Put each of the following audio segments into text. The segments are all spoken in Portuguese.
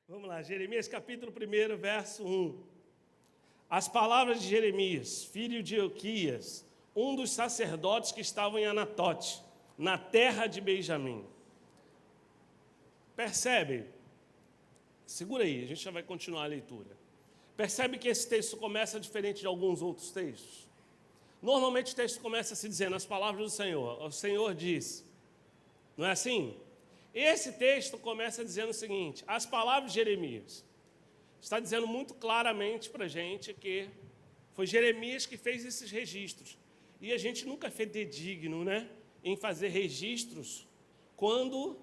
Vamos lá, Jeremias capítulo 1, verso 1. As palavras de Jeremias, filho de Ilquias, um dos sacerdotes que estavam em Anatote, na terra de Benjamim. Percebe? Segura aí, a gente já vai continuar a leitura. Percebe que esse texto começa diferente de alguns outros textos? Normalmente o texto começa se dizendo as palavras do Senhor. O Senhor diz. Não é assim? Esse texto começa dizendo o seguinte: as palavras de Jeremias. Está dizendo muito claramente para a gente que foi Jeremias que fez esses registros. E a gente nunca é fidedigno, né, em fazer registros quando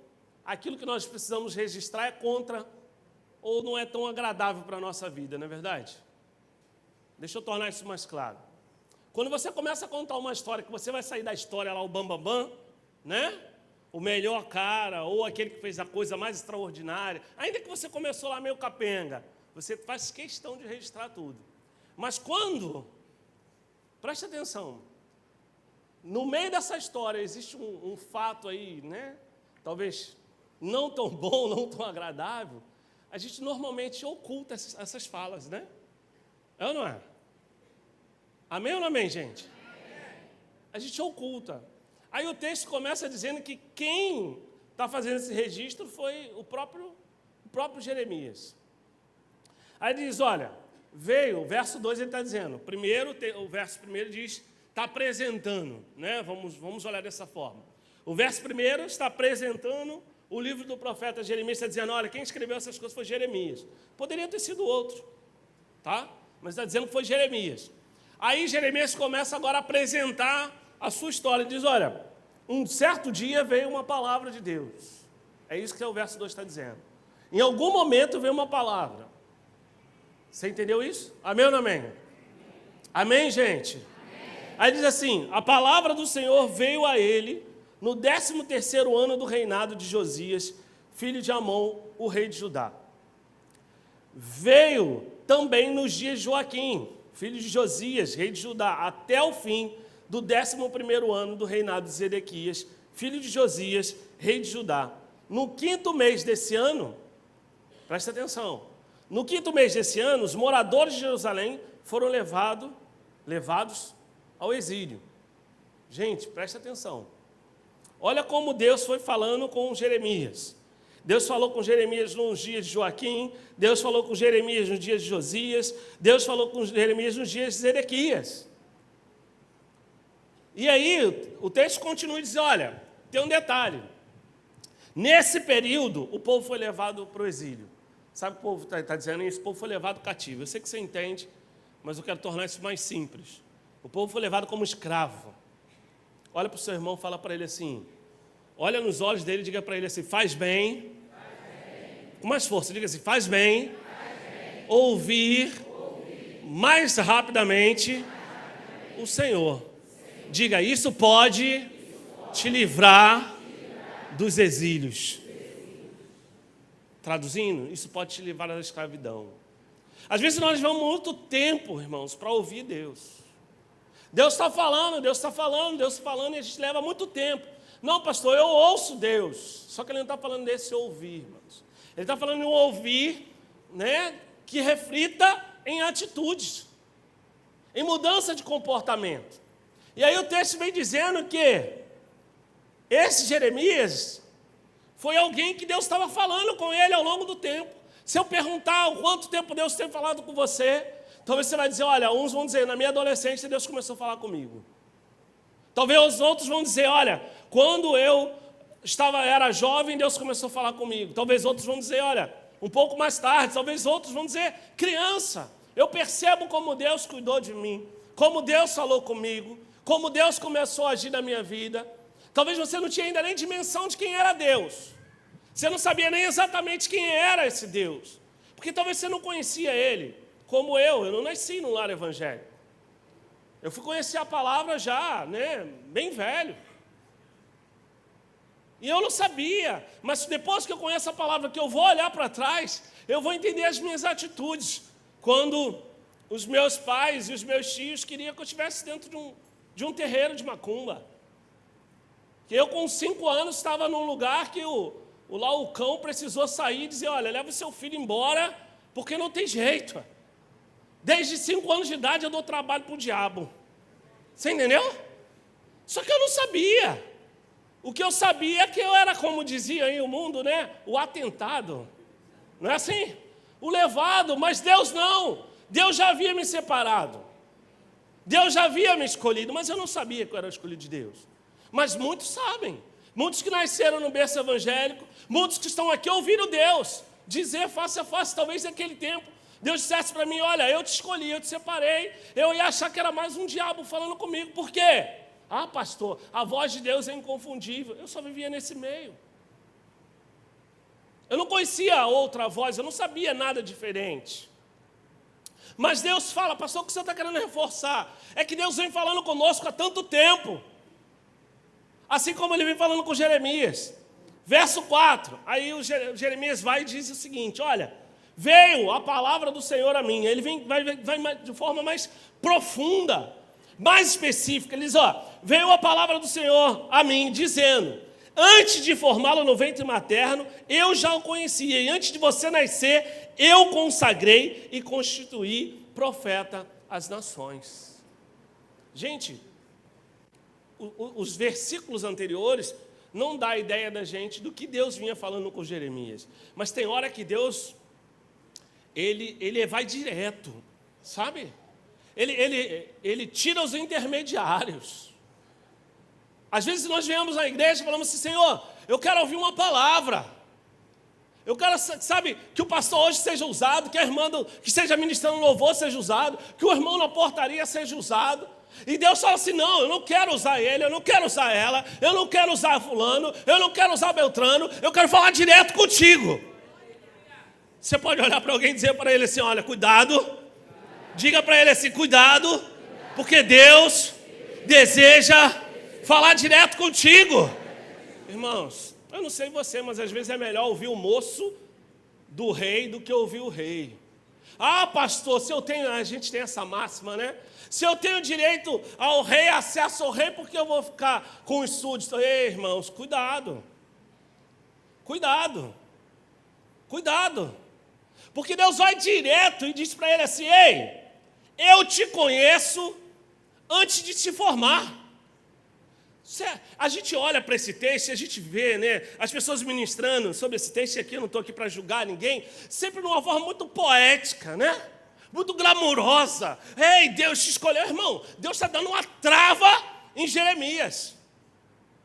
aquilo que nós precisamos registrar é contra ou não é tão agradável para a nossa vida, não é verdade? Deixa eu tornar isso mais claro. Quando você começa a contar uma história, que você vai sair da história lá, o bambambam, né? O melhor cara, ou aquele que fez a coisa mais extraordinária, ainda que você começou lá meio capenga, você faz questão de registrar tudo. Mas quando, preste atenção, no meio dessa história existe um fato aí, né? Talvez não tão bom, não tão agradável, a gente normalmente oculta essas falas, né? É ou não é? Amém ou não amém, gente? A gente oculta. Aí o texto começa dizendo que quem está fazendo esse registro foi o próprio Jeremias. Aí diz, olha, veio, o verso 2 ele está dizendo, o verso 1 diz, está apresentando, né? Vamos olhar dessa forma. O verso 1 está apresentando o livro do profeta Jeremias, está dizendo, olha, quem escreveu essas coisas foi Jeremias. Poderia ter sido outro, tá? Mas está dizendo que foi Jeremias. Aí Jeremias começa agora a apresentar a sua história, diz, olha, um certo dia veio uma palavra de Deus. É isso que o verso 2 está dizendo. Em algum momento veio uma palavra. Você entendeu isso? Amém ou não amém? Amém, gente? Amém. Aí diz assim, a palavra do Senhor veio a ele no 13º ano do reinado de Josias, filho de Amon, o rei de Judá. Veio também nos dias de Joaquim, filho de Josias, rei de Judá, até o fim do 11º ano do reinado de Zedequias, filho de Josias, rei de Judá. No 5º mês desse ano, presta atenção, no 5º mês desse ano, os moradores de Jerusalém foram levados ao exílio. Gente, presta atenção. Olha como Deus foi falando com Jeremias. Deus falou com Jeremias nos dias de Joaquim, Deus falou com Jeremias nos dias de Josias, Deus falou com Jeremias nos dias de Zedequias. E aí, o texto continua e diz, olha, tem um detalhe. Nesse período, o povo foi levado para o exílio. Sabe o que o povo está dizendo isso? O povo foi levado cativo. Eu sei que você entende, mas eu quero tornar isso mais simples. O povo foi levado como escravo. Olha para o seu irmão, fala para ele assim, olha nos olhos dele e diga para ele assim, faz bem. Com mais força, diga assim, faz bem. Ouvir mais rapidamente o Senhor. Diga, isso pode te livrar dos exílios. Traduzindo, isso pode te livrar da escravidão. Às vezes nós vamos muito tempo, irmãos, para ouvir Deus. Deus está falando, Deus está falando, Deus está falando, e a gente leva muito tempo. Não, pastor, eu ouço Deus. Só que ele não está falando desse ouvir, irmãos. Ele está falando de um ouvir, né, que reflita em atitudes, em mudança de comportamento. E aí o texto vem dizendo que esse Jeremias foi alguém que Deus estava falando com ele ao longo do tempo. Se eu perguntar o quanto tempo Deus tem falado com você, talvez você vai dizer, olha, uns vão dizer, na minha adolescência Deus começou a falar comigo. Talvez os outros vão dizer, olha, quando eu era jovem, Deus começou a falar comigo. Talvez outros vão dizer, olha, um pouco mais tarde. Talvez outros vão dizer, criança, eu percebo como Deus cuidou de mim, como Deus falou comigo, como Deus começou a agir na minha vida. Talvez você não tinha ainda nem dimensão de quem era Deus. Você não sabia nem exatamente quem era esse Deus. Porque talvez você não conhecia Ele, como eu não nasci num lar evangélico. Eu fui conhecer a palavra já, né, bem velho. E eu não sabia, mas depois que eu conheço a palavra, que eu vou olhar para trás, eu vou entender as minhas atitudes. Quando os meus pais e os meus tios queriam que eu estivesse dentro de um terreiro de macumba. Que eu, com 5 anos, estava num lugar que O cão precisou sair e dizer, olha, leva o seu filho embora, porque não tem jeito. Desde 5 anos de idade eu dou trabalho para o diabo. Você entendeu? Só que eu não sabia. O que eu sabia é que eu era, como dizia aí o mundo, né? O atentado. Não é assim? O levado, mas Deus não. Deus já havia me separado. Deus já havia me escolhido, mas eu não sabia que eu era escolhido de Deus. Mas muitos sabem. Muitos que nasceram no berço evangélico, muitos que estão aqui ouviram Deus dizer face a face, talvez naquele tempo, Deus dissesse para mim, olha, eu te escolhi, eu te separei, eu ia achar que era mais um diabo falando comigo. Por quê? Ah, pastor, a voz de Deus é inconfundível. Eu só vivia nesse meio. Eu não conhecia outra voz, eu não sabia nada diferente. Mas Deus fala, pastor, o que você está querendo reforçar? É que Deus vem falando conosco há tanto tempo. Assim como ele vem falando com Jeremias. Verso 4, aí o Jeremias vai e diz o seguinte, olha, veio a palavra do Senhor a mim. Ele vai de forma mais profunda, mais específica. Ele diz, ó, veio a palavra do Senhor a mim, dizendo, antes de formá-lo no ventre materno, eu já o conhecia, e antes de você nascer, eu consagrei e constituí profeta às nações. Gente, os versículos anteriores não dá a ideia da gente do que Deus vinha falando com Jeremias. Mas tem hora que Deus, ele vai direto, sabe? Ele tira os intermediários. Às vezes nós viemos à igreja e falamos assim, Senhor, eu quero ouvir uma palavra. Eu quero, sabe, que o pastor hoje seja usado, que a irmã que esteja ministrando louvor seja usado, que o irmão na portaria seja usado. E Deus fala assim, não, eu não quero usar ele, eu não quero usar ela, eu não quero usar fulano, eu não quero usar Beltrano, eu quero falar direto contigo. Você pode olhar para alguém e dizer para ele assim, olha, cuidado. Diga para ele assim, cuidado, porque Deus deseja falar direto contigo. Irmãos, eu não sei você, mas às vezes é melhor ouvir o moço do rei do que ouvir o rei. Ah, pastor, se eu tenho, a gente tem essa máxima, né? Se eu tenho direito ao rei, acesso ao rei, porque eu vou ficar com os súditos? Ei, irmãos, cuidado. Cuidado. Cuidado. Porque Deus vai direto e diz para ele assim, ei, eu te conheço antes de te formar. A gente olha para esse texto e a gente vê, né, as pessoas ministrando sobre esse texto, e aqui eu não estou aqui para julgar ninguém, sempre de uma forma muito poética, né? Muito glamurosa. Ei, Deus te escolheu. Irmão, Deus está dando uma trava em Jeremias.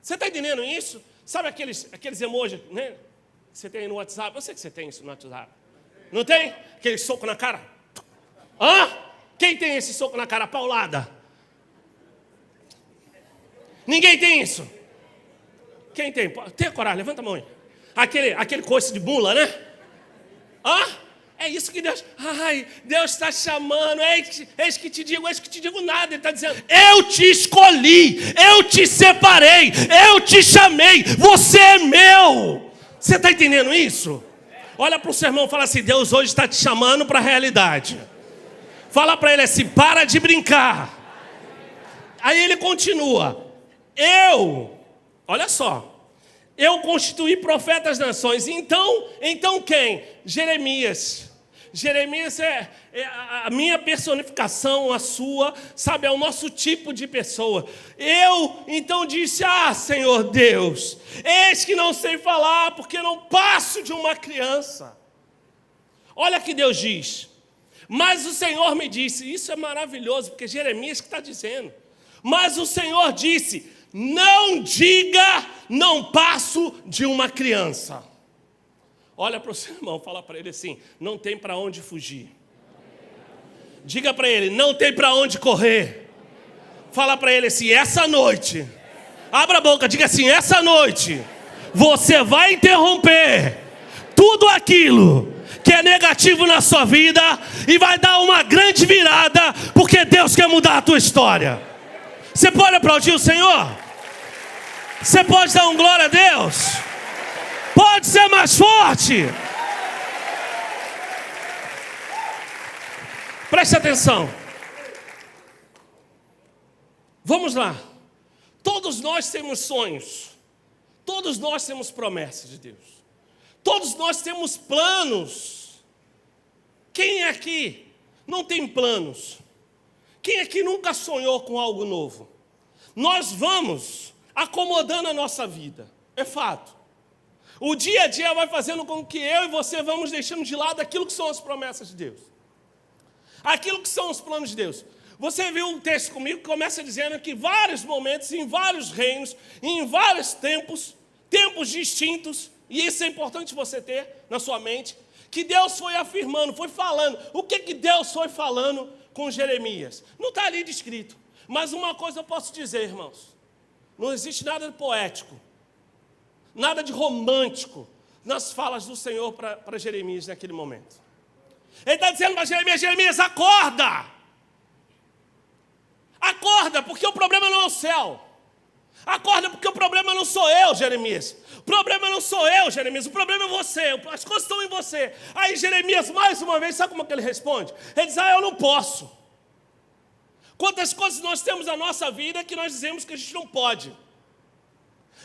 Você está entendendo isso? Sabe aqueles emojis, né, que você tem aí no WhatsApp? Eu sei que você tem isso no WhatsApp. Não tem? Aquele soco na cara. Hã? Quem tem esse soco na cara? Paulada. Ninguém tem isso. Quem tem? Tem coragem, levanta a mão aí. Aquele coice de bula, né? Hã? É isso que Deus... Ai, Deus está chamando. Eis que te digo nada. Ele está dizendo, eu te escolhi, eu te separei, eu te chamei, você é meu. Você está entendendo isso? Olha para o seu irmão e fala assim, Deus hoje está te chamando para a realidade. Fala para ele assim, para de brincar. Aí ele continua. Olha só, eu constituí profeta às nações. Então quem? Jeremias. Jeremias é a minha personificação, a sua, sabe, é o nosso tipo de pessoa. Eu então disse, Senhor Deus, eis que não sei falar, porque não passo de uma criança. Olha que Deus diz, mas o Senhor me disse, isso é maravilhoso, porque Jeremias que está dizendo, mas o Senhor disse, não diga, não passo de uma criança. Olha para o seu irmão, fala para ele assim, não tem para onde fugir. Diga para ele, não tem para onde correr. Fala para ele assim, essa noite, abra a boca, diga assim, essa noite, você vai interromper tudo aquilo que é negativo na sua vida e vai dar uma grande virada, porque Deus quer mudar a tua história. Você pode aplaudir o Senhor? Você pode dar um glória a Deus? Pode ser mais forte. Preste atenção. Vamos lá. Todos nós temos sonhos. Todos nós temos promessas de Deus. Todos nós temos planos. Quem aqui não tem planos? Quem aqui nunca sonhou com algo novo? Nós vamos acomodando a nossa vida, é fato. O dia a dia vai fazendo com que eu e você vamos deixando de lado aquilo que são as promessas de Deus. Aquilo que são os planos de Deus. Você viu um texto comigo que começa dizendo que em vários momentos, em vários reinos, em vários tempos distintos, e isso é importante você ter na sua mente, que Deus foi afirmando, foi falando. O que Deus foi falando com Jeremias? Não está ali descrito. Mas uma coisa eu posso dizer, irmãos. Não existe nada de poético, nada de romântico nas falas do Senhor para Jeremias naquele momento. Ele está dizendo para Jeremias: Jeremias, acorda! Acorda, porque o problema não é o céu. Acorda, porque o problema não sou eu, Jeremias. O problema não sou eu, Jeremias. O problema é você. As coisas estão em você. Aí Jeremias, mais uma vez, sabe como é que ele responde? Ele diz: eu não posso. Quantas coisas nós temos na nossa vida que nós dizemos que a gente não pode,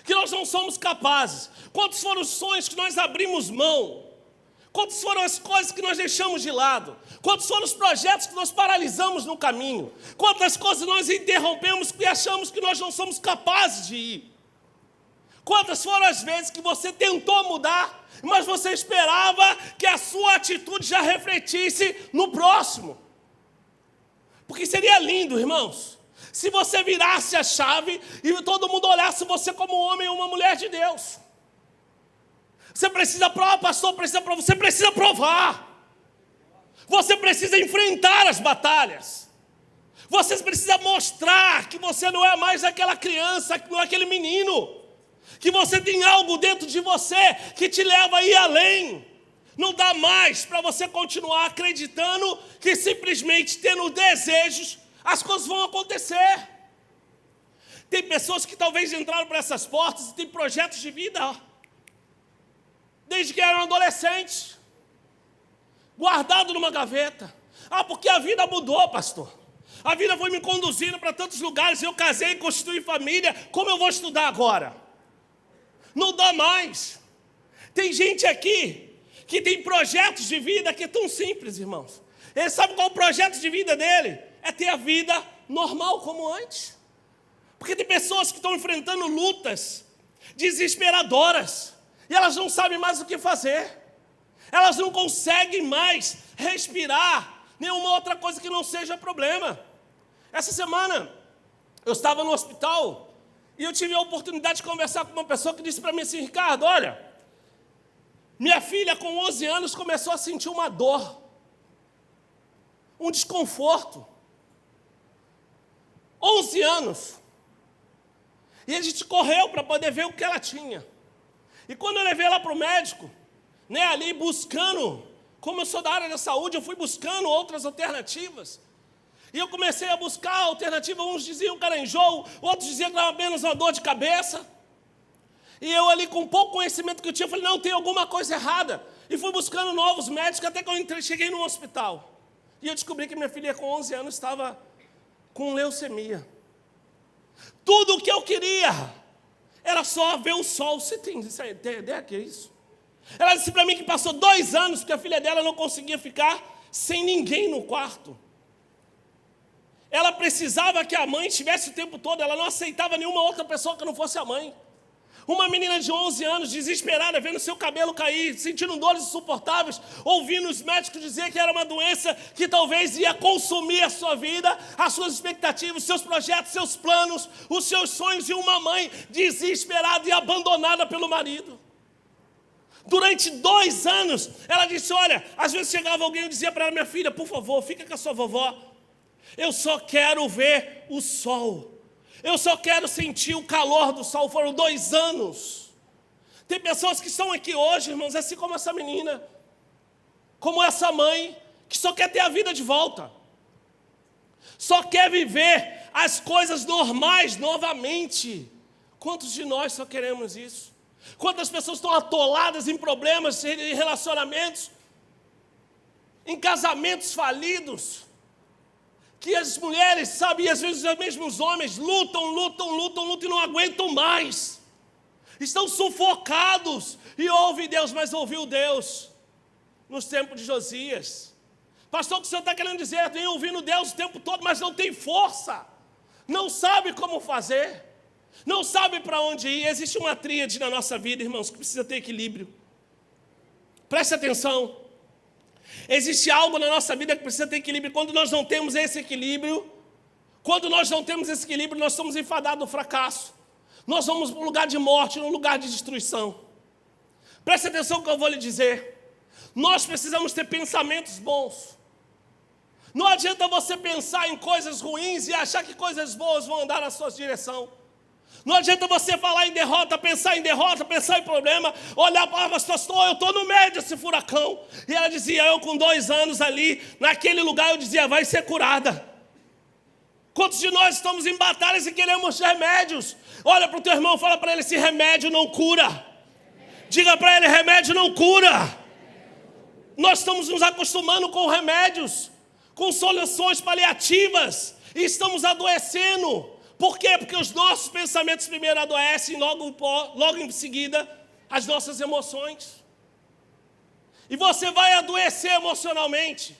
que nós não somos capazes. Quantos foram os sonhos que nós abrimos mão? Quantas foram as coisas que nós deixamos de lado? Quantos foram os projetos que nós paralisamos no caminho? Quantas coisas nós interrompemos e achamos que nós não somos capazes de ir? Quantas foram as vezes que você tentou mudar, mas você esperava que a sua atitude já refletisse no próximo? Porque seria lindo, irmãos, se você virasse a chave e todo mundo olhasse você como um homem ou uma mulher de Deus. Você precisa provar, pastor, você precisa provar. Você precisa enfrentar as batalhas. Você precisa mostrar que você não é mais aquela criança, que não é aquele menino. Que você tem algo dentro de você que te leva a ir além. Não dá mais para você continuar acreditando que simplesmente tendo desejos, as coisas vão acontecer. Tem pessoas que talvez entraram por essas portas e têm projetos de vida desde que eram adolescentes, guardado numa gaveta. Porque a vida mudou, pastor. A vida foi me conduzindo para tantos lugares, eu casei, constituí família, como eu vou estudar agora? Não dá mais. Tem gente aqui que tem projetos de vida que é tão simples, irmãos. Ele sabe qual é o projeto de vida dele? É ter a vida normal como antes. Porque tem pessoas que estão enfrentando lutas desesperadoras e elas não sabem mais o que fazer. Elas não conseguem mais respirar nenhuma outra coisa que não seja problema. Essa semana eu estava no hospital e eu tive a oportunidade de conversar com uma pessoa que disse para mim assim: Ricardo, olha, minha filha com 11 anos começou a sentir uma dor, um desconforto. 11 anos. E a gente correu para poder ver o que ela tinha. E quando eu levei ela para o médico, ali buscando, como eu sou da área da saúde, eu fui buscando outras alternativas. E eu comecei a buscar a alternativa, uns diziam que era enjoo, outros diziam que era apenas uma dor de cabeça. E eu ali, com pouco conhecimento que eu tinha, falei: não, tem alguma coisa errada. E fui buscando novos médicos, até que eu cheguei no hospital. E eu descobri que minha filha com 11 anos estava com leucemia. Tudo o que eu queria era só ver o sol. Você tem ideia que é isso? Ela disse para mim que passou 2 anos porque a filha dela não conseguia ficar sem ninguém no quarto. Ela precisava que a mãe estivesse o tempo todo, ela não aceitava nenhuma outra pessoa que não fosse a mãe. Uma menina de 11 anos, desesperada, vendo seu cabelo cair, sentindo dores insuportáveis, ouvindo os médicos dizer que era uma doença que talvez ia consumir a sua vida, as suas expectativas, os seus projetos, seus planos, os seus sonhos, e uma mãe desesperada e abandonada pelo marido. Durante 2 anos, ela disse: olha, às vezes chegava alguém e dizia para ela: minha filha, por favor, fica com a sua vovó. Eu só quero ver o sol. Eu só quero sentir o calor do sol. Foram 2 anos. Tem pessoas que estão aqui hoje, irmãos, assim como essa menina, como essa mãe, que só quer ter a vida de volta. Só quer viver as coisas normais novamente. Quantos de nós só queremos isso? Quantas pessoas estão atoladas em problemas, em relacionamentos, em casamentos falidos, que as mulheres, sabe, e às vezes os mesmos homens lutam e não aguentam mais. estão sufocados e ouvem Deus, mas ouviu Deus nos tempos de Josias. Pastor, o que o senhor está querendo dizer? Tem ouvindo Deus o tempo todo, mas não tem força, não sabe como fazer, não sabe para onde ir. Existe uma tríade na nossa vida, irmãos, que precisa ter equilíbrio. Preste atenção. Existe algo na nossa vida que precisa ter equilíbrio. Quando nós não temos esse equilíbrio, nós estamos enfadados ao fracasso. Nós vamos para um lugar de morte, um lugar de destruição. Preste atenção no que eu vou lhe dizer. Nós precisamos ter pensamentos bons. Não adianta você pensar em coisas ruins e achar que coisas boas vão andar na sua direção. Não adianta você falar em derrota, pensar em problema, olhar para ela, pastor, eu estou no meio desse furacão. E ela dizia, eu com 2 anos ali, naquele lugar, eu dizia, vai ser curada. Quantos de nós estamos em batalhas e queremos remédios? Olha para o teu irmão, fala para ele, esse remédio não cura. Diga para ele, remédio não cura. Nós estamos nos acostumando com remédios, com soluções paliativas, e estamos adoecendo. Por quê? Porque os nossos pensamentos primeiro adoecem, logo em seguida, as nossas emoções. E você vai adoecer emocionalmente.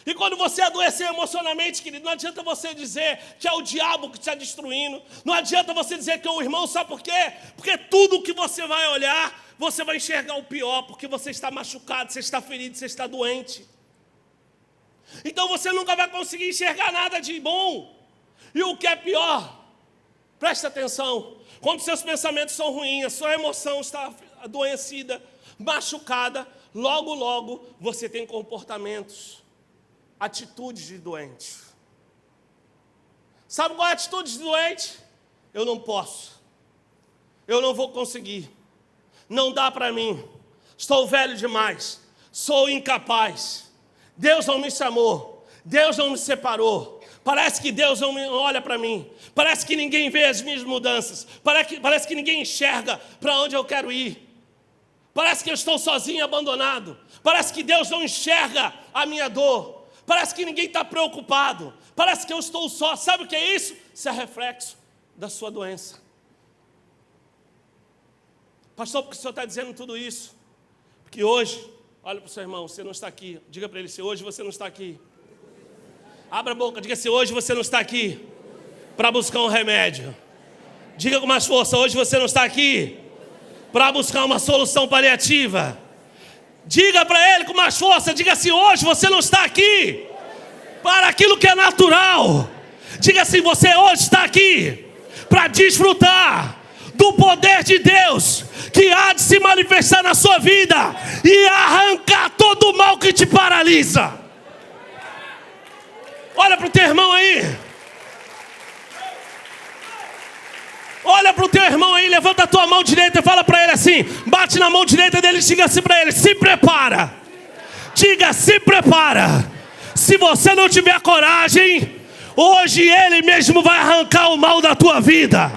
E quando você adoecer emocionalmente, querido, não adianta você dizer que é o diabo que está destruindo. Não adianta você dizer que é o irmão, sabe por quê? Porque tudo que você vai olhar, você vai enxergar o pior, porque você está machucado, você está ferido, você está doente. Então você nunca vai conseguir enxergar nada de bom. E o que é pior, preste atenção, quando seus pensamentos são ruins, a sua emoção está adoecida, machucada, logo você tem comportamentos, atitudes de doente. Sabe qual é a atitude de doente? Eu não posso, eu não vou conseguir, não dá para mim, estou velho demais, sou incapaz, Deus não me chamou, Deus não me separou. Parece que Deus não olha para mim. Parece que ninguém vê as minhas mudanças. Parece que ninguém enxerga para onde eu quero ir. Parece que eu estou sozinho, abandonado. Parece que Deus não enxerga a minha dor. Parece que ninguém está preocupado. Parece que eu estou só. Sabe o que é isso? Isso é reflexo da sua doença. Pastor, por que o senhor está dizendo tudo isso? Porque hoje, olha para o seu irmão, você não está aqui. Diga para ele, se hoje você não está aqui. Abra a boca, diga assim, hoje você não está aqui para buscar um remédio. Diga com mais força, hoje você não está aqui para buscar uma solução paliativa. Diga para ele com mais força, diga assim, hoje você não está aqui para aquilo que é natural. Diga assim, você hoje está aqui para desfrutar do poder de Deus que há de se manifestar na sua vida e arrancar todo o mal que te paralisa. Olha para o teu irmão aí. Olha para o teu irmão aí, levanta a tua mão direita e fala para ele assim, bate na mão direita dele e diga assim para ele, se prepara. Diga, se prepara. Se você não tiver coragem, hoje ele mesmo vai arrancar o mal da tua vida.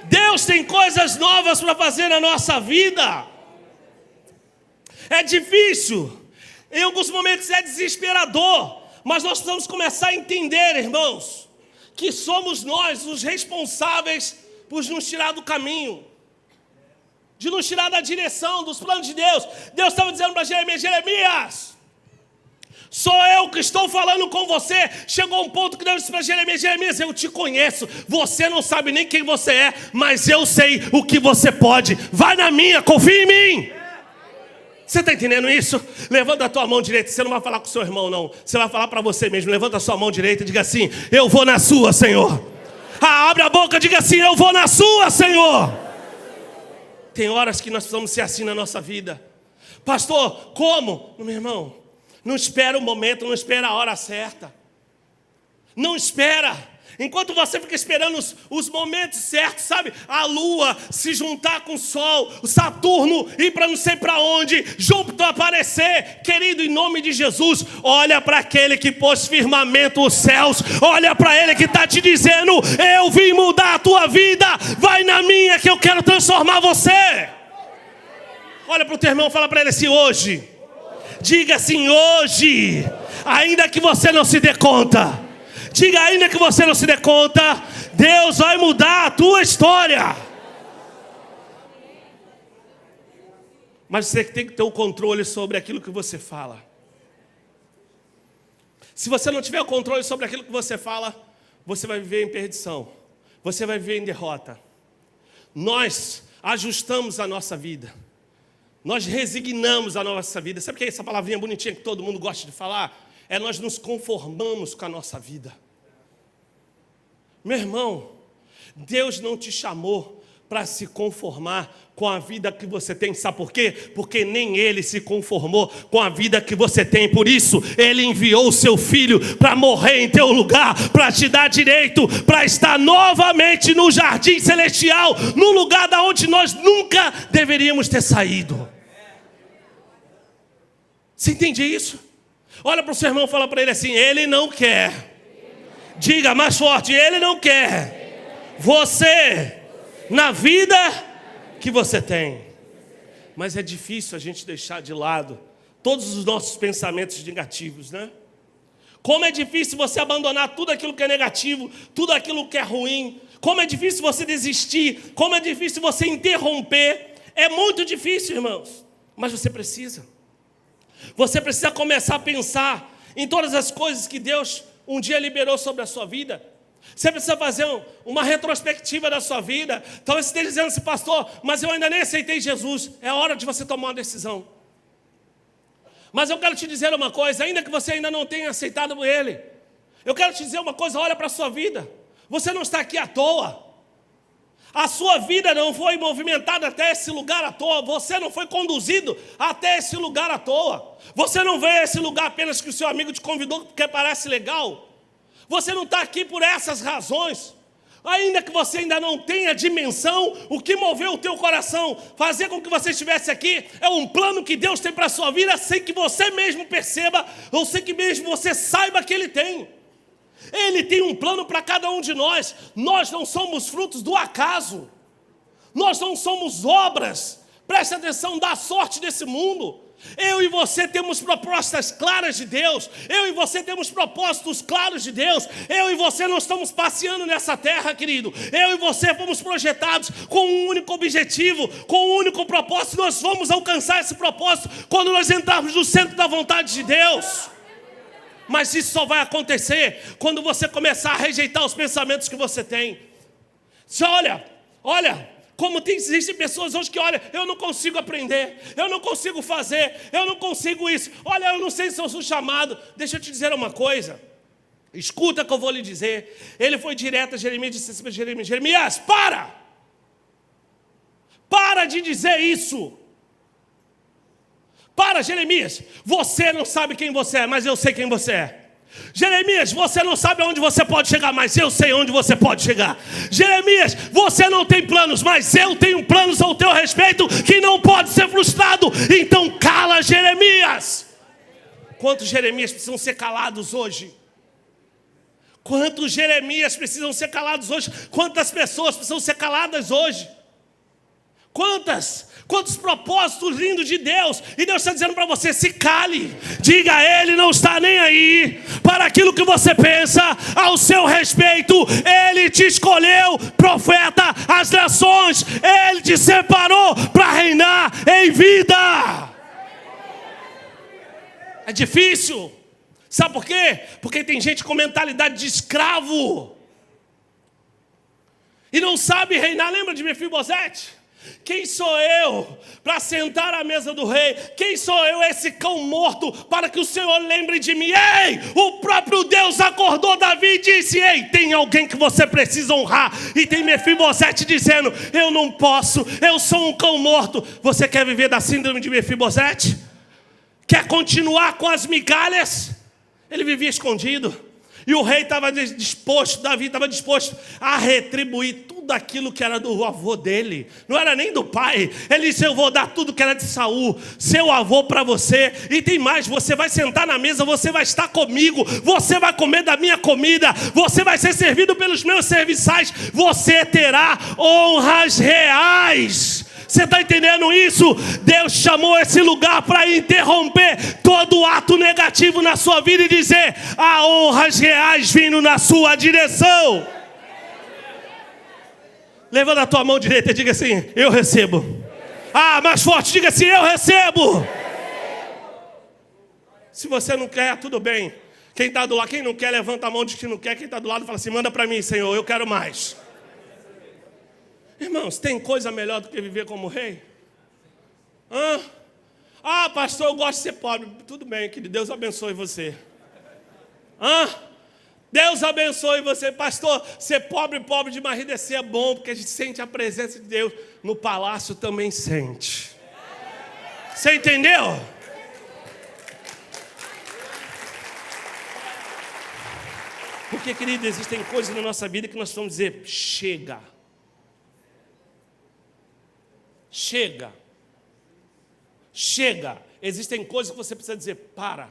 Deus tem coisas novas para fazer na nossa vida. É difícil. Em alguns momentos é desesperador, mas nós precisamos começar a entender, irmãos, que somos nós os responsáveis por nos tirar do caminho, de nos tirar da direção, dos planos de Deus. Deus estava dizendo para Jeremias, Jeremias, sou eu que estou falando com você. Chegou um ponto que Deus disse para Jeremias, Jeremias, eu te conheço, você não sabe nem quem você é, mas eu sei o que você pode, vai na minha, confia em mim. Você está entendendo isso? Levanta a tua mão direita. Você não vai falar com o seu irmão, não. Você vai falar para você mesmo. Levanta a sua mão direita e diga assim, eu vou na sua, Senhor. Abre a boca e diga assim, eu vou na sua, Senhor. Tem horas que nós precisamos ser assim na nossa vida. Pastor, como? Meu irmão, não espera o momento, não espera a hora certa. Não espera. Enquanto você fica esperando os momentos certos, sabe? A lua se juntar com o sol, o Saturno ir para não sei para onde, Júpiter aparecer. Querido, em nome de Jesus, olha para aquele que pôs firmamento os céus. Olha para ele que está te dizendo, eu vim mudar a tua vida. Vai na minha que eu quero transformar você. Olha para o teu irmão, fala para ele assim, hoje. Diga assim, hoje. Ainda que você não se dê conta. Diga, ainda que você não se dê conta, Deus vai mudar a tua história. Mas você tem que ter o controle sobre aquilo que você fala. Se você não tiver o controle sobre aquilo que você fala, você vai viver em perdição. Você vai viver em derrota. Nós ajustamos a nossa vida. Nós resignamos a nossa vida. Sabe o que é essa palavrinha bonitinha que todo mundo gosta de falar? É nós nos conformamos com a nossa vida. Meu irmão, Deus não te chamou para se conformar com a vida que você tem. Sabe por quê? Porque nem Ele se conformou com a vida que você tem. Por isso, Ele enviou o seu Filho para morrer em teu lugar, para te dar direito, para estar novamente no jardim celestial, no lugar da onde nós nunca deveríamos ter saído. Você entende isso? Olha para o seu irmão e fala para ele assim: Ele não quer. Diga mais forte: Ele não quer você na vida que você tem. Mas é difícil a gente deixar de lado todos os nossos pensamentos negativos, né? Como é difícil você abandonar tudo aquilo que é negativo, tudo aquilo que é ruim. Como é difícil você desistir, como é difícil você interromper. É muito difícil, irmãos, mas você precisa. Você precisa começar a pensar em todas as coisas que Deus um dia liberou sobre a sua vida. Você precisa fazer uma retrospectiva da sua vida. Talvez você esteja dizendo assim: pastor, mas eu ainda nem aceitei Jesus. É hora de você tomar uma decisão. Mas eu quero te dizer uma coisa: ainda que você ainda não tenha aceitado Ele, eu quero te dizer uma coisa: olha para a sua vida. Você não está aqui à toa. A sua vida não foi movimentada até esse lugar à toa. Você não foi conduzido até esse lugar à toa. Você não veio a esse lugar apenas que o seu amigo te convidou porque parece legal. Você não está aqui por essas razões. Ainda que você ainda não tenha dimensão, o que moveu o teu coração, fazer com que você estivesse aqui, é um plano que Deus tem para a sua vida, sem que você mesmo perceba, ou sem que mesmo você saiba que Ele tem. Ele tem um plano para cada um de nós. Nós não somos frutos do acaso. Nós não somos obras, preste atenção, da sorte desse mundo. Eu e você temos propostas claras de Deus. Eu e você temos propósitos claros de Deus. Eu e você não estamos passeando nessa terra, querido. Eu e você fomos projetados com um único objetivo, com um único propósito. Nós vamos alcançar esse propósito quando nós entrarmos no centro da vontade de Deus. Mas isso só vai acontecer quando você começar a rejeitar os pensamentos que você tem. Você olha, como existem pessoas hoje que olham: eu não consigo aprender, eu não consigo fazer, eu não consigo isso. Olha, eu não sei se eu sou chamado. Deixa eu te dizer uma coisa. Escuta o que eu vou lhe dizer. Ele foi direto a Jeremias e disse assim para Jeremias: Jeremias, para de dizer isso. Para, Jeremias, você não sabe quem você é, mas eu sei quem você é. Jeremias, você não sabe aonde você pode chegar, mas eu sei onde você pode chegar. Jeremias, você não tem planos, mas eu tenho planos ao teu respeito que não pode ser frustrado. Então cala, Jeremias. Quantos Jeremias precisam ser calados hoje? Quantos Jeremias precisam ser calados hoje? Quantas pessoas precisam ser caladas hoje? Quantos propósitos lindos de Deus. E Deus está dizendo para você: se cale. Diga: Ele não está nem aí para aquilo que você pensa ao seu respeito. Ele te escolheu, profeta, as nações. Ele te separou para reinar em vida. É difícil. Sabe por quê? Porque tem gente com mentalidade de escravo e não sabe reinar. Lembra de Mefibosete? Quem sou eu para sentar à mesa do rei? Quem sou eu, esse cão morto, para que o Senhor lembre de mim? Ei, o próprio Deus acordou Davi e disse: ei, tem alguém que você precisa honrar. E tem Mefibosete dizendo: eu não posso, eu sou um cão morto. Você quer viver da síndrome de Mefibosete? Quer continuar com as migalhas? Ele vivia escondido. E o rei estava disposto, Davi estava disposto a retribuir tudo aquilo que era do avô dele. Não era nem do pai. Ele disse: eu vou dar tudo que era de Saul, seu avô, para você. E tem mais, você vai sentar na mesa, você vai estar comigo, você vai comer da minha comida, você vai ser servido pelos meus serviçais, você terá honras reais. Você está entendendo isso? Deus chamou esse lugar para interromper todo ato negativo na sua vida e dizer: há honras reais vindo na sua direção. Levanta a tua mão direita e diga assim: eu recebo. Ah, mais forte, diga assim: eu recebo. Se você não quer, tudo bem. Quem está do lado, quem não quer, levanta a mão, diz que não quer. Quem está do lado fala assim: manda para mim, Senhor, eu quero mais. Irmãos, tem coisa melhor do que viver como rei? Ah, pastor, eu gosto de ser pobre. Tudo bem, querido, Deus abençoe você. Deus abençoe você. Pastor, ser pobre de barriga é bom, porque a gente sente a presença de Deus. No palácio também sente. Você entendeu? Porque, querido, existem coisas na nossa vida que nós vamos dizer: chega. Chega. Chega. Existem coisas que você precisa dizer: para.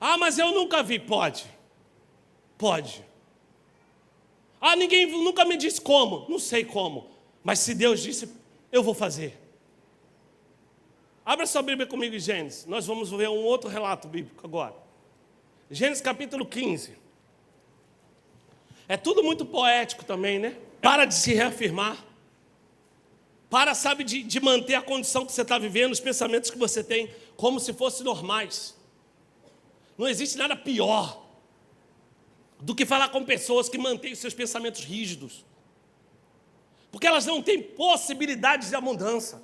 Ah, mas eu nunca vi. Pode. Ah, ninguém nunca me disse como. Não sei como. Mas se Deus disse, eu vou fazer. Abra sua Bíblia comigo em Gênesis. Nós vamos ver um outro relato bíblico agora. Gênesis capítulo 15. É tudo muito poético também, né? Para de se reafirmar. Para, sabe, de manter a condição que você está vivendo, os pensamentos que você tem, como se fossem normais. Não existe nada pior do que falar com pessoas que mantêm os seus pensamentos rígidos. Porque elas não têm possibilidades de abundância.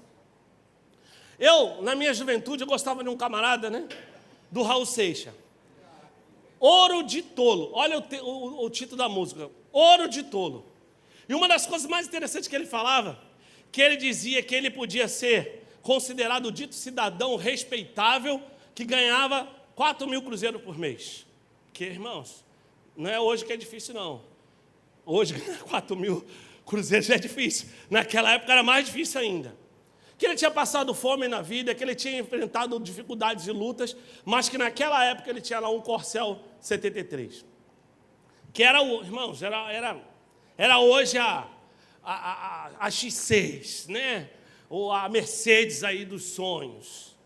Na minha juventude, eu gostava de um camarada, né? Do Raul Seixas. Ouro de Tolo. Olha o título da música. Ouro de Tolo. E uma das coisas mais interessantes que ele falava, que ele dizia que ele podia ser considerado o dito cidadão respeitável que ganhava 4.000 cruzeiros por mês. Porque, irmãos, não é hoje que é difícil, não. Hoje, ganhar 4.000 cruzeiros já é difícil. Naquela época era mais difícil ainda. Que ele tinha passado fome na vida, que ele tinha enfrentado dificuldades e lutas, mas que naquela época ele tinha lá um Corcel 73. Que era, irmãos, era hoje a X6, né? Ou a Mercedes aí dos sonhos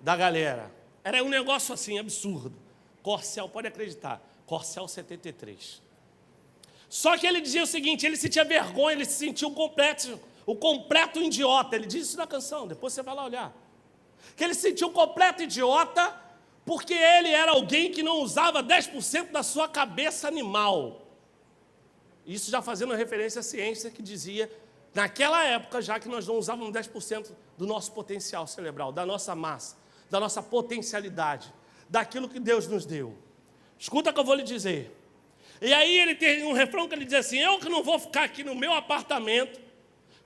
da galera. Era um negócio assim, absurdo. Corcel, pode acreditar, Corcel 73. Só que ele dizia o seguinte: ele sentia vergonha, ele se sentia o completo idiota. Ele diz isso na canção, depois você vai lá olhar. Que ele se sentiu um completo idiota porque ele era alguém que não usava 10% da sua cabeça animal. Isso já fazendo referência à ciência que dizia, naquela época já, que nós não usávamos 10% do nosso potencial cerebral, da nossa massa, da nossa potencialidade, daquilo que Deus nos deu. Escuta o que eu vou lhe dizer. E aí ele tem um refrão que ele diz assim: eu que não vou ficar aqui no meu apartamento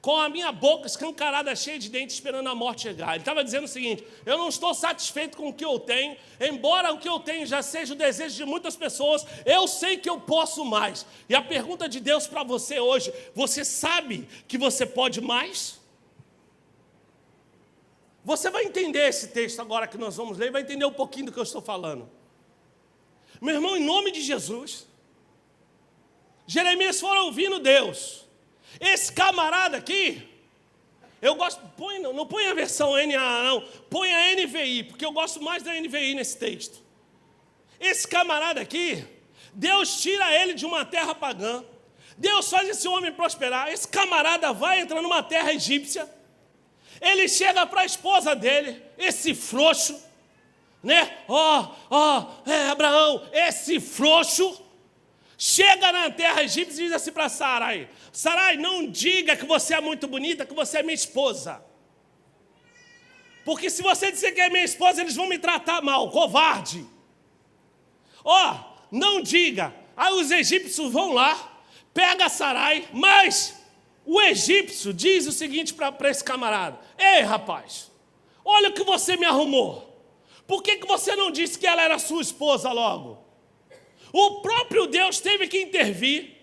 com a minha boca escancarada, cheia de dentes, esperando a morte chegar. Ele estava dizendo o seguinte: eu não estou satisfeito com o que eu tenho, embora o que eu tenho já seja o desejo de muitas pessoas, eu sei que eu posso mais. E a pergunta de Deus para você hoje: você sabe que você pode mais? Você vai entender esse texto agora que nós vamos ler, e vai entender um pouquinho do que eu estou falando. Meu irmão, em nome de Jesus, Jeremias foi ouvindo Deus. Esse camarada aqui, eu gosto, não põe a versão NA não, põe a NVI, porque eu gosto mais da NVI nesse texto. Esse camarada aqui, Deus tira ele de uma terra pagã, Deus faz esse homem prosperar, esse camarada vai entrar numa terra egípcia, ele chega para a esposa dele, esse frouxo, né? Abraão, esse frouxo, chega na terra egípcia e diz assim para Sarai: Sarai, não diga que você é muito bonita, que você é minha esposa. Porque se você dizer que é minha esposa, eles vão me tratar mal, covarde. Não diga. Aí os egípcios vão lá, pega Sarai, mas o egípcio diz o seguinte para esse camarada: ei, rapaz, olha o que você me arrumou. Por que você não disse que ela era sua esposa logo? O próprio Deus teve que intervir.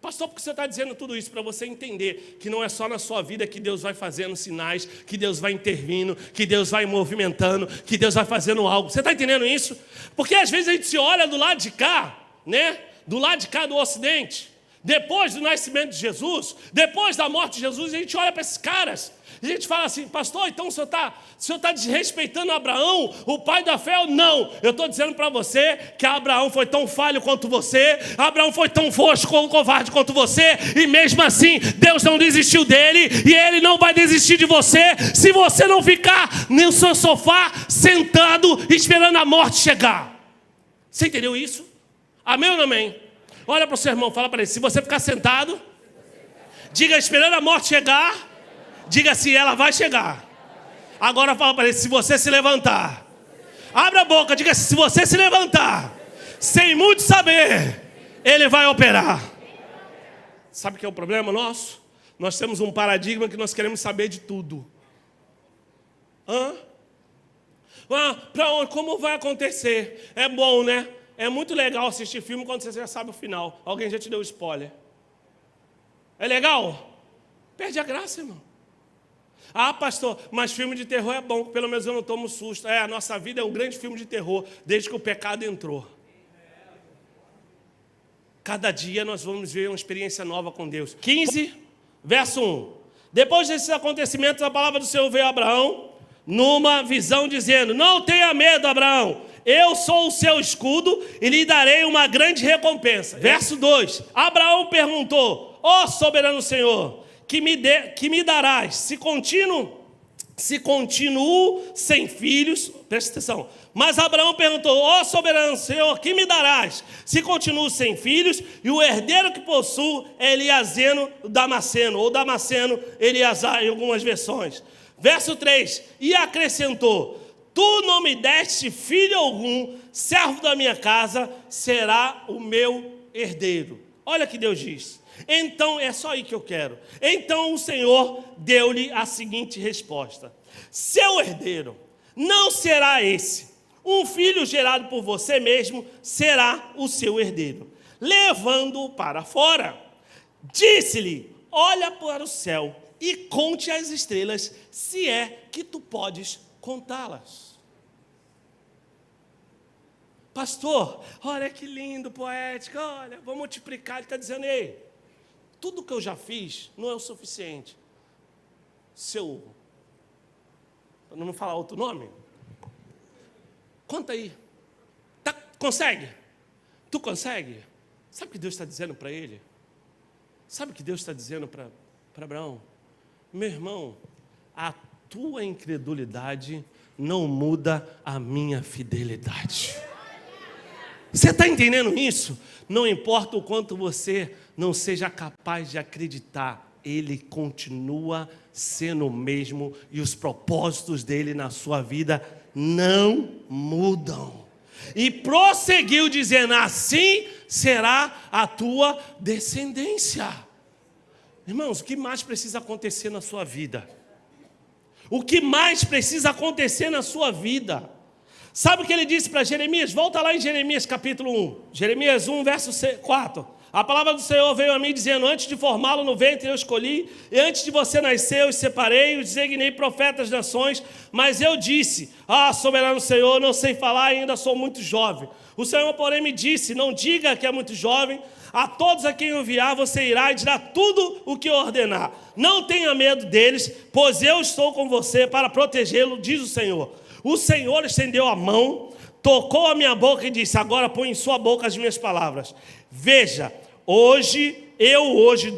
Pastor, por que você está dizendo tudo isso? Para você entender que não é só na sua vida que Deus vai fazendo sinais, que Deus vai intervindo, que Deus vai movimentando, que Deus vai fazendo algo. Você está entendendo isso? Porque às vezes a gente se olha do lado de cá, né? Do lado de cá do Ocidente, Depois do nascimento de Jesus, depois da morte de Jesus, a gente olha para esses caras, a gente fala assim, pastor, então o senhor está desrespeitando Abraão, o pai da fé? Não, eu estou dizendo para você que Abraão foi tão falho quanto você, Abraão foi tão fosco ou covarde quanto você, e mesmo assim, Deus não desistiu dele, e ele não vai desistir de você, se você não ficar no seu sofá, sentado, esperando a morte chegar. Você entendeu isso? Amém ou não amém? Olha para o seu irmão, fala para ele, se você ficar sentado, diga esperando a morte chegar, diga se ela vai chegar. Agora fala para ele, se você se levantar, abra a boca, diga se você se levantar, sem muito saber, ele vai operar. Sabe o que é o problema nosso? Nós temos um paradigma que nós queremos saber de tudo. Para onde? Como vai acontecer? É bom, né? É muito legal assistir filme quando você já sabe o final. Alguém já te deu spoiler. É legal? Perde a graça, irmão. Ah, pastor, mas filme de terror é bom, pelo menos eu não tomo susto. A nossa vida é um grande filme de terror, desde que o pecado entrou. Cada dia nós vamos ver uma experiência nova com Deus. 15, verso 1. Depois desses acontecimentos, a palavra do Senhor veio a Abraão, numa visão, dizendo, não tenha medo, Abraão. Eu sou o seu escudo e lhe darei uma grande recompensa. Verso 2. Abraão perguntou, ó soberano Senhor, que me darás se continuo sem filhos? Presta atenção. Mas Abraão perguntou, ó soberano Senhor, que me darás se continuo sem filhos? E o herdeiro que possuo é Eliazeno Damasceno, ou Damasceno Eleazar em algumas versões. Verso 3. E acrescentou, tu não me deste filho algum, servo da minha casa será o meu herdeiro. Olha o que Deus diz. Então, é só aí que eu quero. Então o Senhor deu-lhe a seguinte resposta. Seu herdeiro não será esse. Um filho gerado por você mesmo será o seu herdeiro. Levando-o para fora, disse-lhe, olha para o céu e conte as estrelas, se é que tu podes contá-las. Pastor, olha que lindo, poético, olha, vou multiplicar. Ele está dizendo, ei, tudo que eu já fiz não é o suficiente. Para não falar outro nome, conta aí. Consegue? Tu consegue? Sabe o que Deus está dizendo para ele? Sabe o que Deus está dizendo para Abraão? Meu irmão, a tua incredulidade não muda a minha fidelidade. Você está entendendo isso? Não importa o quanto você não seja capaz de acreditar, Ele continua sendo o mesmo e os propósitos dele na sua vida não mudam. E prosseguiu dizendo, assim será a tua descendência. Irmãos, o que mais precisa acontecer na sua vida? O que mais precisa acontecer na sua vida? Sabe o que ele disse para Jeremias? Volta lá em Jeremias capítulo 1. Jeremias 1, verso 4. A palavra do Senhor veio a mim dizendo, antes de formá-lo no ventre eu escolhi, e antes de você nascer eu os separei, os designei profetas das nações, mas eu disse, soberano Senhor, não sei falar, ainda sou muito jovem. O Senhor, porém, me disse, não diga que é muito jovem, a todos a quem eu enviar você irá e dirá tudo o que eu ordenar. Não tenha medo deles, pois eu estou com você para protegê-lo, diz o Senhor. O Senhor estendeu a mão, tocou a minha boca e disse, agora põe em sua boca as minhas palavras. Veja, hoje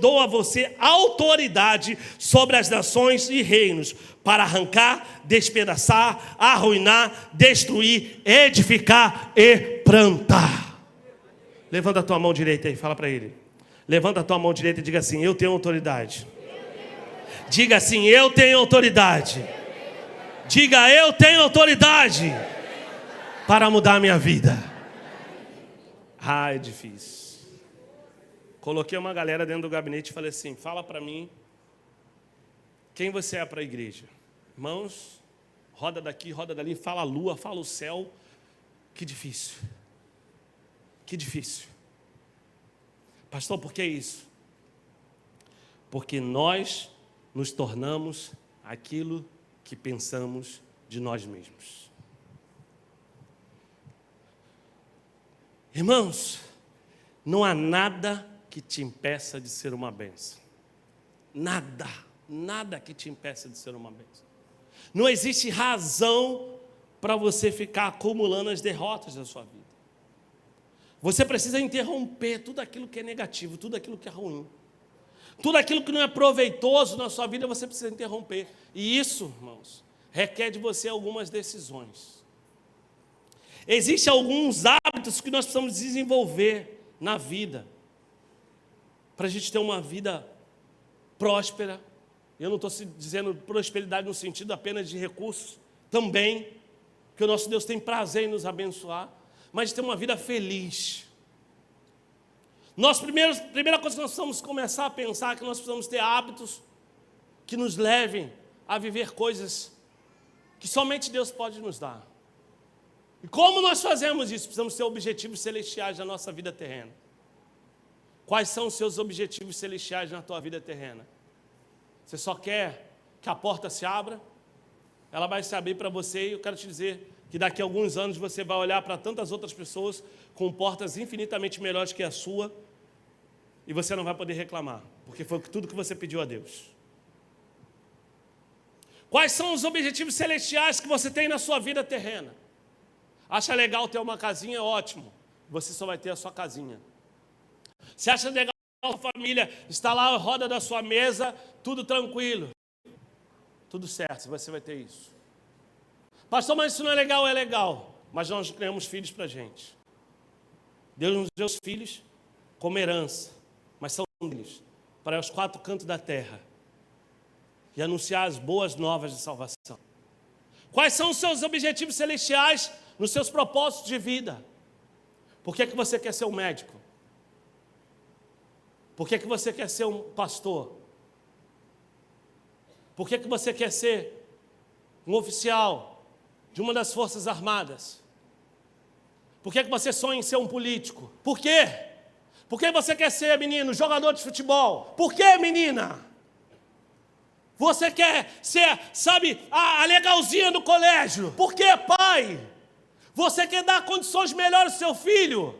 dou a você autoridade sobre as nações e reinos, para arrancar, despedaçar, arruinar, destruir, edificar e plantar. Levanta a tua mão direita aí, fala para ele. Levanta a tua mão direita e diga assim, eu tenho autoridade. Diga assim, eu tenho autoridade. Diga, eu tenho autoridade para mudar a minha vida. É difícil. Coloquei uma galera dentro do gabinete e falei assim, fala para mim quem você é para a igreja. Irmãos, roda daqui, roda dali, fala a lua, fala o céu. Que difícil. Que difícil. Pastor, por que isso? Porque nós nos tornamos aquilo que pensamos de nós mesmos. Irmãos, não há nada que te impeça de ser uma bênção. Nada, nada que te impeça de ser uma bênção. Não existe razão para você ficar acumulando as derrotas da sua vida. Você precisa interromper tudo aquilo que é negativo, tudo aquilo que é ruim. Tudo aquilo que não é proveitoso na sua vida, você precisa interromper. E isso, irmãos, requer de você algumas decisões. Existem alguns hábitos que nós precisamos desenvolver na vida, para a gente ter uma vida próspera. Eu não estou dizendo prosperidade no sentido apenas de recursos, também, que o nosso Deus tem prazer em nos abençoar, mas de ter uma vida feliz. Primeira coisa que nós precisamos começar a pensar é que nós precisamos ter hábitos que nos levem a viver coisas que somente Deus pode nos dar. E como nós fazemos isso? Precisamos ter objetivos celestiais na nossa vida terrena. Quais são os seus objetivos celestiais na tua vida terrena? Você só quer que a porta se abra? Ela vai se abrir para você, e eu quero te dizer que daqui a alguns anos você vai olhar para tantas outras pessoas com portas infinitamente melhores que a sua, e você não vai poder reclamar, porque foi tudo que você pediu a Deus. Quais são os objetivos celestiais que você tem na sua vida terrena? Acha legal ter uma casinha? Ótimo, você só vai ter a sua casinha. Você acha legal a sua família estar lá à roda da sua mesa, tudo tranquilo? Tudo certo, você vai ter isso. Pastor, mas isso não é legal? É legal, mas nós criamos filhos para a gente. Deus nos deu os filhos como herança, mas são filhos para os 4 cantos da terra e anunciar as boas novas de salvação. Quais são os seus objetivos celestiais nos seus propósitos de vida? Por que você quer ser um médico? Por que você quer ser um pastor? Por que você quer ser um oficial de uma das forças armadas? Por que você sonha em ser um político? Por quê? Por que você quer ser, menino, jogador de futebol? Por que, menina? Você quer ser, sabe, a legalzinha do colégio? Por que, pai? Você quer dar condições melhores ao seu filho?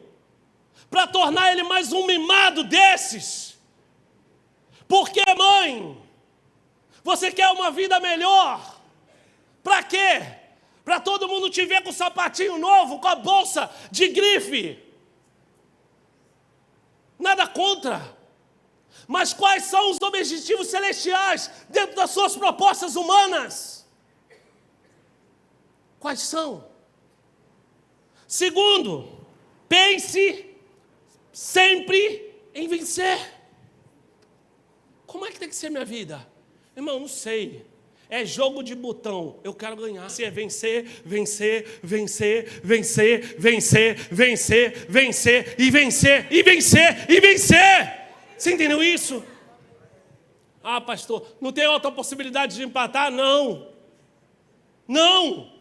Para tornar ele mais um mimado desses? Por que, mãe? Você quer uma vida melhor? Para quê? Para todo mundo te ver com sapatinho novo, com a bolsa de grife. Nada contra. Mas quais são os objetivos celestiais dentro das suas propostas humanas? Quais são? Segundo, pense sempre em vencer. Como é que tem que ser minha vida? Irmão, não sei. É jogo de botão. Eu quero ganhar. Se é vencer, vencer, vencer, vencer, vencer, vencer, vencer, e vencer, e vencer, e vencer. Você entendeu isso? Ah, pastor, não tem outra possibilidade de empatar? Não. Não.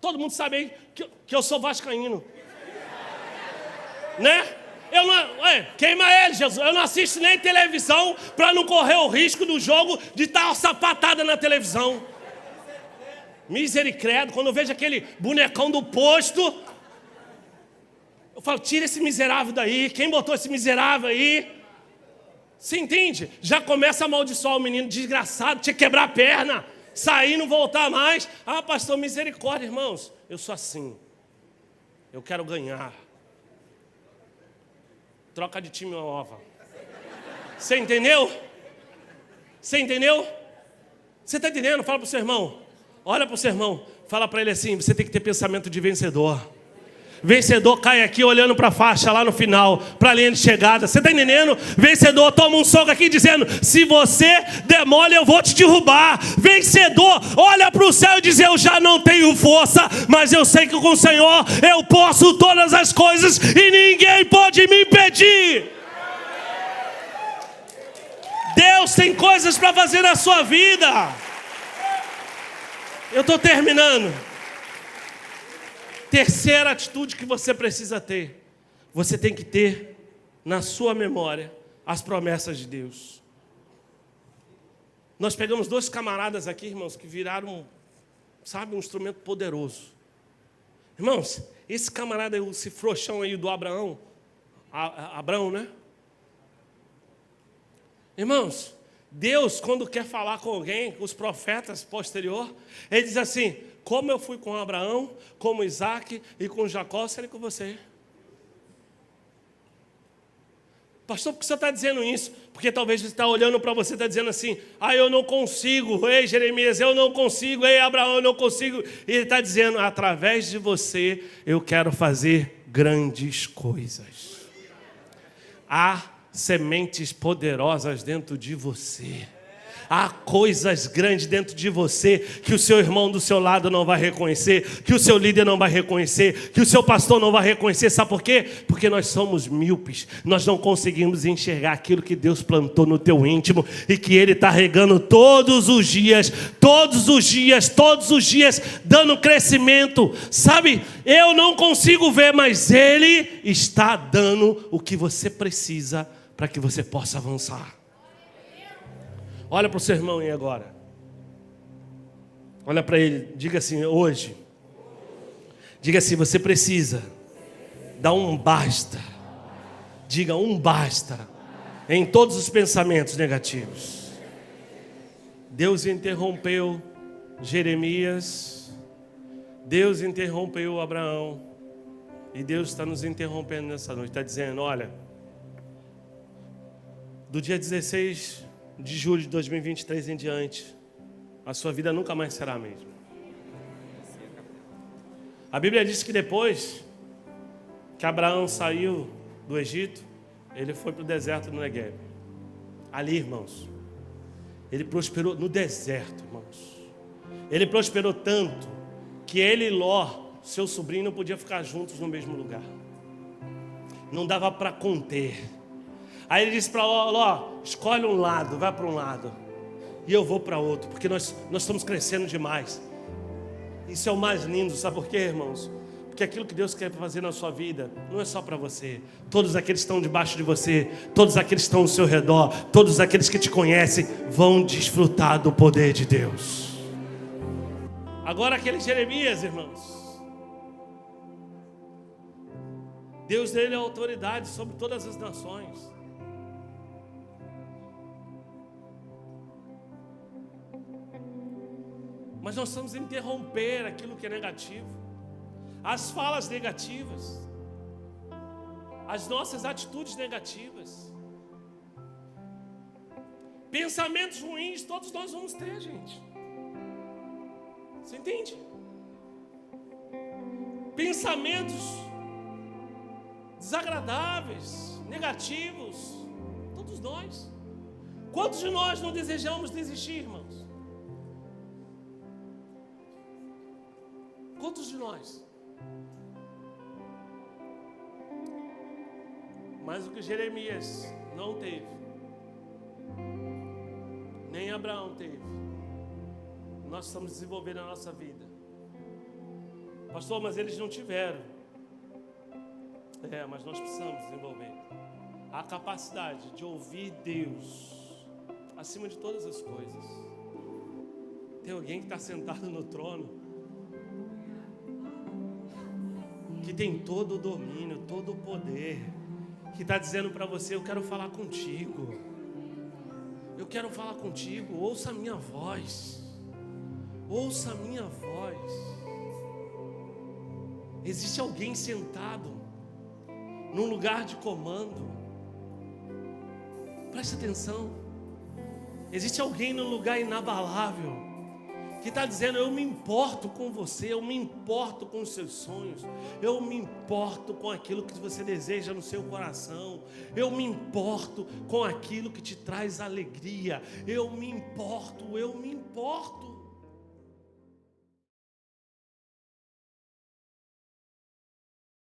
Todo mundo sabe aí que eu sou vascaíno. Né? Eu não, queima ele, Jesus. Eu não assisto nem televisão para não correr o risco do jogo de estar uma sapatada na televisão. Misericórdia, quando eu vejo aquele bonecão do posto, eu falo, tira esse miserável daí. Quem botou esse miserável aí? Você entende? Já começa a amaldiçoar o menino desgraçado, tinha que quebrar a perna, sair e não voltar mais. Ah, pastor, misericórdia, irmãos. Eu sou assim. Eu quero ganhar. Troca de time nova. Você entendeu? Você entendeu? Você está entendendo? Fala para o seu irmão. Olha para o seu irmão. Fala para ele assim, você tem que ter pensamento de vencedor. Vencedor cai aqui olhando para a faixa lá no final, para a linha de chegada. Você está entendendo? Vencedor toma um soco aqui dizendo, se você der mole eu vou te derrubar. Vencedor olha para o céu e diz, eu já não tenho força, mas eu sei que com o Senhor eu posso todas as coisas e ninguém pode me impedir. Deus tem coisas para fazer na sua vida. Eu estou terminando. Terceira atitude que você precisa ter. Você tem que ter na sua memória as promessas de Deus. Nós pegamos 2 camaradas aqui, irmãos, que viraram, sabe, um instrumento poderoso. Irmãos, esse camarada, esse frouxão aí do Abraão, Abraão, né? Irmãos, Deus, quando quer falar com alguém, os profetas posterior, ele diz assim: como eu fui com Abraão, como Isaac e com Jacó, serei com você. Pastor, por que você está dizendo isso? Porque talvez você está olhando para você e está dizendo assim: eu não consigo, ei Jeremias, eu não consigo, ei Abraão, eu não consigo. E ele está dizendo: através de você, eu quero fazer grandes coisas. Há sementes poderosas dentro de você. Há coisas grandes dentro de você que o seu irmão do seu lado não vai reconhecer, que o seu líder não vai reconhecer, que o seu pastor não vai reconhecer. Sabe por quê? Porque nós somos míopes. Nós não conseguimos enxergar aquilo que Deus plantou no teu íntimo e que Ele está regando todos os dias, dando crescimento. Sabe, eu não consigo ver, mas Ele está dando o que você precisa para que você possa avançar. Olha para o seu irmão aí agora. Olha para ele, diga assim: hoje. Diga assim: você precisa dar um basta. Diga um basta em todos os pensamentos negativos. Deus interrompeu Jeremias, Deus interrompeu Abraão, e Deus está nos interrompendo nessa noite. Está dizendo: olha, do dia 16 de julho de 2023 em diante, a sua vida nunca mais será a mesma. A Bíblia diz que depois que Abraão saiu do Egito, ele foi para o deserto do Negueb. Ali, irmãos, ele prosperou no deserto, irmãos. Ele prosperou tanto que ele e Ló, seu sobrinho, não podiam ficar juntos no mesmo lugar. Não dava para conter. Aí ele disse para Ló: escolhe um lado, vai para um lado, e eu vou para outro, porque nós estamos crescendo demais. Isso é o mais lindo, sabe por quê, irmãos? Porque aquilo que Deus quer fazer na sua vida não é só para você. Todos aqueles que estão debaixo de você, todos aqueles que estão ao seu redor, todos aqueles que te conhecem, vão desfrutar do poder de Deus. Agora aquele Jeremias, irmãos, Deus dele é autoridade sobre todas as nações. Mas nós precisamos interromper aquilo que é negativo, as falas negativas, as nossas atitudes negativas, pensamentos ruins. Todos nós vamos ter, gente. Você entende? Pensamentos desagradáveis, negativos, todos nós. Quantos de nós não desejamos desistir, irmãos? Quantos de nós? Mas o que Jeremias não teve, nem Abraão teve, nós estamos desenvolvendo na nossa vida. Pastor, mas eles não tiveram. Mas nós precisamos desenvolver a capacidade de ouvir Deus acima de todas as coisas. Tem alguém que está sentado no trono, que tem todo o domínio, todo o poder, que está dizendo para você: eu quero falar contigo, eu quero falar contigo, ouça a minha voz, ouça a minha voz. Existe alguém sentado num lugar de comando, preste atenção. Existe alguém num lugar inabalável, que está dizendo: eu me importo com você, eu me importo com os seus sonhos, eu me importo com aquilo que você deseja no seu coração, eu me importo com aquilo que te traz alegria, eu me importo.